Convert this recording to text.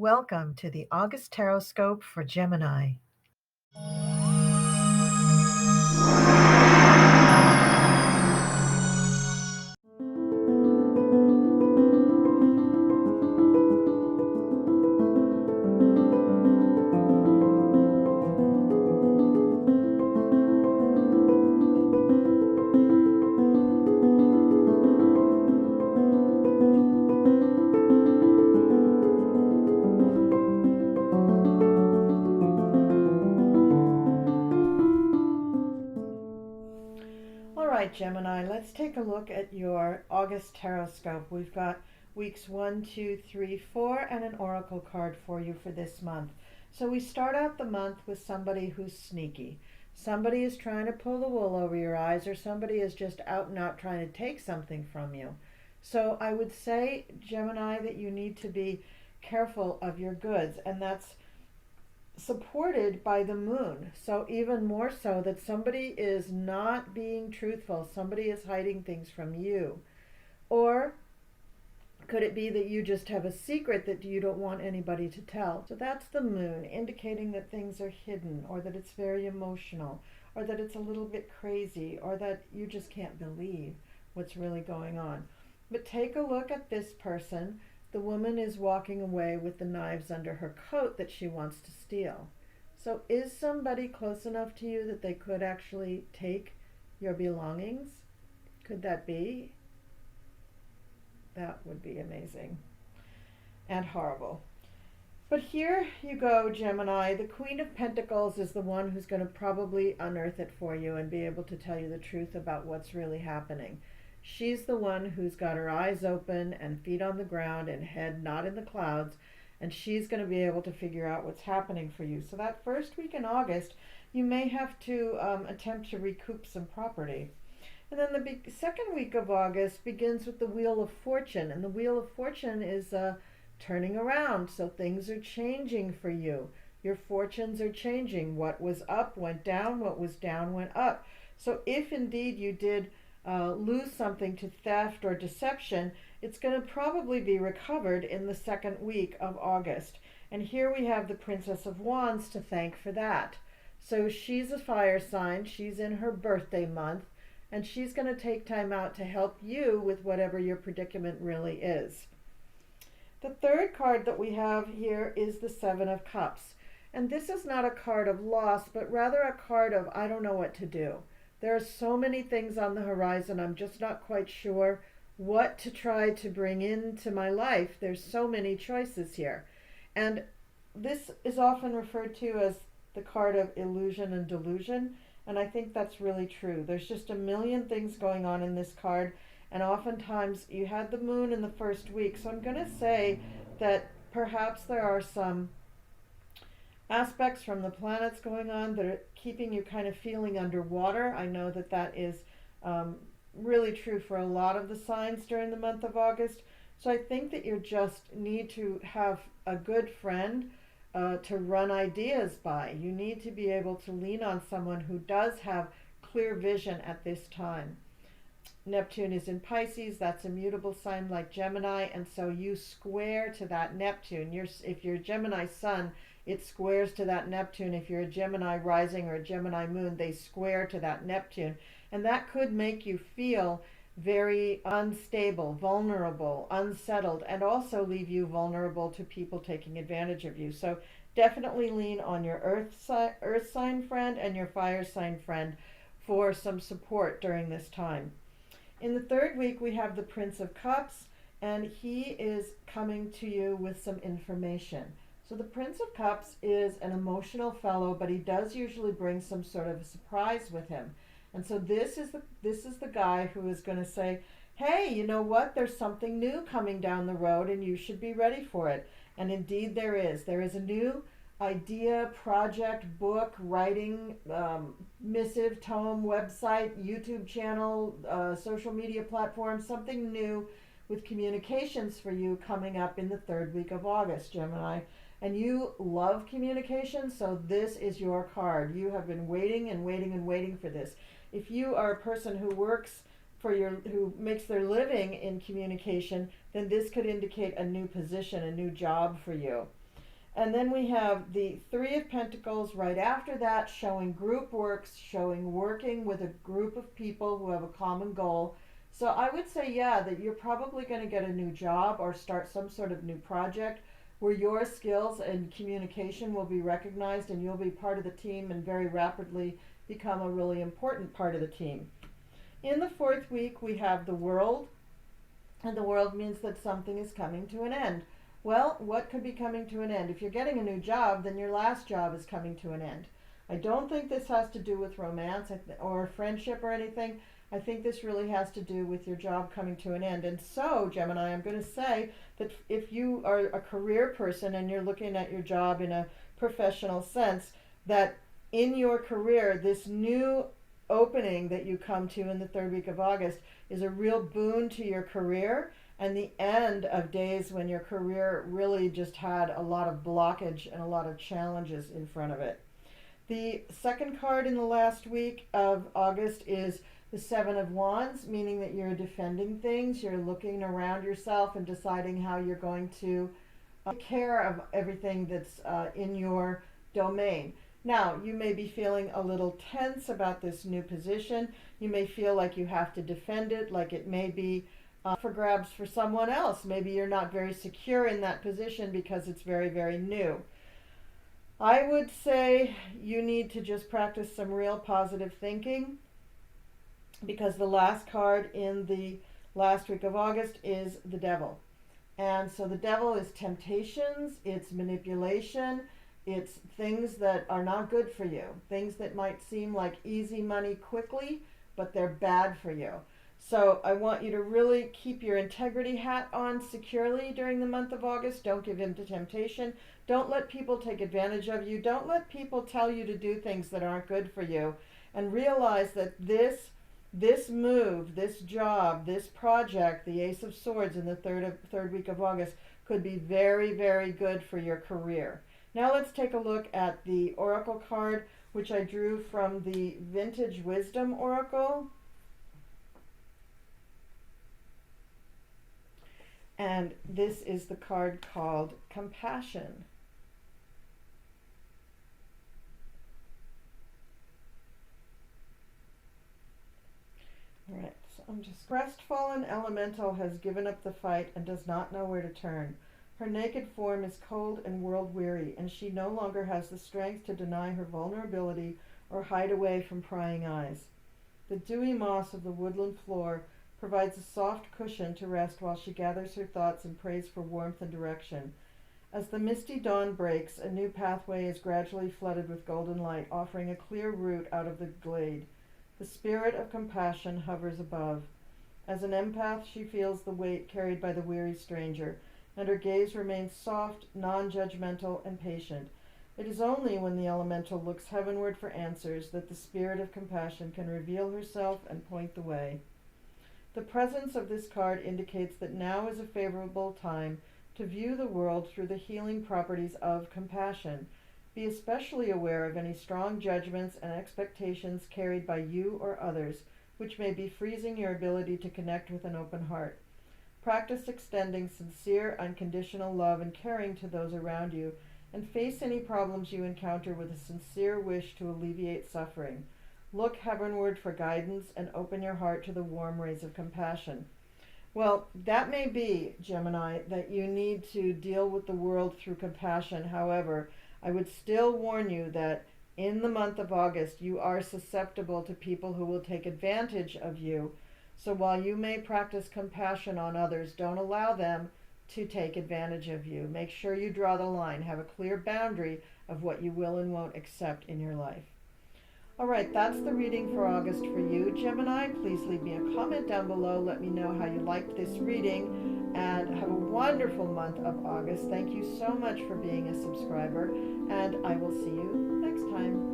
Welcome to the August Tarotscope for Gemini. All right, Gemini, let's take a look at your August Tarotscope. We've got weeks 1, 2, 3, 4, and an oracle card for you for this month. So we start out the month with somebody who's sneaky. Somebody is trying to pull the wool over your eyes, or somebody is just out and out trying to take something from you. So I would say, Gemini, that you need to be careful of your goods, and that's supported by the moon. So even more so that somebody is not being truthful, somebody is hiding things from you. Or could it be that you just have a secret that you don't want anybody to tell? So that's the moon, indicating that things are hidden, or that it's very emotional, or that it's a little bit crazy, or that you just can't believe what's really going on. But take a look at this person. The woman is walking away with the knives under her coat that she wants to steal. So is somebody close enough to you that they could actually take your belongings? Could that be? That would be amazing and horrible. But here you go, Gemini. The Queen of Pentacles is the one who's going to probably unearth it for you and be able to tell you the truth about what's really happening. She's the one who's got her eyes open and feet on the ground and head not in the clouds, and she's going to be able to figure out what's happening for you. So that first week in August, you may have to attempt to recoup some property. And then the second week of August begins with the Wheel of Fortune, and the Wheel of Fortune is turning around, so things are changing for you. Your fortunes are changing. What was up went down, what was down went up. So if indeed you did lose something to theft or deception, it's going to probably be recovered in the second week of August. And here we have the Princess of Wands to thank for that. So she's a fire sign, she's in her birthday month, and she's going to take time out to help you with whatever your predicament really is. The third card that we have here is the Seven of Cups. And this is not a card of loss, but rather a card of I don't know what to do. There are so many things on the horizon, I'm just not quite sure what to try to bring into my life. There's so many choices here. And this is often referred to as the card of illusion and delusion, and I think that's really true. There's just a million things going on in this card, and oftentimes you had the moon in the first week, so I'm going to say that perhaps there are some aspects from the planets going on that are keeping you kind of feeling underwater. I know that that is really true for a lot of the signs during the month of August. So I think that you just need to have a good friend to run ideas by. You need to be able to lean on someone who does have clear vision at this time. Neptune is in Pisces. That's a mutable sign like Gemini, and so you square to that Neptune. If you're Gemini sun, it squares to that Neptune. If you're a Gemini rising or a Gemini moon, they square to that Neptune. And that could make you feel very unstable, vulnerable, unsettled, and also leave you vulnerable to people taking advantage of you. So definitely lean on your earth sign friend and your fire sign friend for some support during this time. In the third week, we have the Prince of Cups, and he is coming to you with some information. So the Prince of Cups is an emotional fellow, but he does usually bring some sort of a surprise with him. And so this is the guy who is going to say, hey, you know what? There's something new coming down the road, and you should be ready for it. And indeed there is. There is a new idea, project, book, writing, missive, tome, website, YouTube channel, social media platform, something new with communications for you coming up in the third week of August, Gemini. And you love communication, so this is your card. You have been waiting and waiting and waiting for this. If you are a person who who makes their living in communication, then this could indicate a new position, a new job for you. And then we have the Three of Pentacles right after that, showing group works, showing working with a group of people who have a common goal. So I would say, yeah, that you're probably going to get a new job or start some sort of new project where your skills and communication will be recognized and you'll be part of the team and very rapidly become a really important part of the team. In the fourth week, we have the World, and the World means that something is coming to an end. Well, what could be coming to an end? If you're getting a new job, then your last job is coming to an end. I don't think this has to do with romance or friendship or anything. I think this really has to do with your job coming to an end. And so, Gemini, I'm going to say that if you are a career person and you're looking at your job in a professional sense, that in your career, this new opening that you come to in the third week of August is a real boon to your career, and the end of days when your career really just had a lot of blockage and a lot of challenges in front of it. The second card in the last week of August is the Seven of Wands, meaning that you're defending things, you're looking around yourself and deciding how you're going to take care of everything that's in your domain. Now, you may be feeling a little tense about this new position. You may feel like you have to defend it, like it may be for grabs for someone else. Maybe you're not very secure in that position because it's very, very new. I would say you need to just practice some real positive thinking, because the last card in the last week of August is the Devil. And so the Devil is temptations, it's manipulation, it's things that are not good for you, things that might seem like easy money quickly, but they're bad for you. So I want you to really keep your integrity hat on securely during the month of August. Don't give in to temptation. Don't let people take advantage of you. Don't let people tell you to do things that aren't good for you. And realize that this move, this job, this project, the Ace of Swords in the third week of August, could be very, very good for your career. Now let's take a look at the Oracle card, which I drew from the Vintage Wisdom Oracle. And this is the card called Compassion. All right, so I'm just... Crestfallen elemental has given up the fight and does not know where to turn. Her naked form is cold and world-weary, and she no longer has the strength to deny her vulnerability or hide away from prying eyes. The dewy moss of the woodland floor provides a soft cushion to rest while she gathers her thoughts and prays for warmth and direction. As the misty dawn breaks, a new pathway is gradually flooded with golden light, offering a clear route out of the glade. The spirit of compassion hovers above. As an empath, she feels the weight carried by the weary stranger, and her gaze remains soft, non-judgmental, and patient. It is only when the elemental looks heavenward for answers that the spirit of compassion can reveal herself and point the way. The presence of this card indicates that now is a favorable time to view the world through the healing properties of compassion. Be especially aware of any strong judgments and expectations carried by you or others, which may be freezing your ability to connect with an open heart. Practice extending sincere, unconditional love and caring to those around you, and face any problems you encounter with a sincere wish to alleviate suffering. Look heavenward for guidance and open your heart to the warm rays of compassion. Well, that may be, Gemini, that you need to deal with the world through compassion. However, I would still warn you that in the month of August, you are susceptible to people who will take advantage of you. So while you may practice compassion on others, don't allow them to take advantage of you. Make sure you draw the line. Have a clear boundary of what you will and won't accept in your life. All right, that's the reading for August for you, Gemini. Please leave me a comment down below. Let me know how you liked this reading, and have a wonderful month of August. Thank you so much for being a subscriber, and I will see you next time.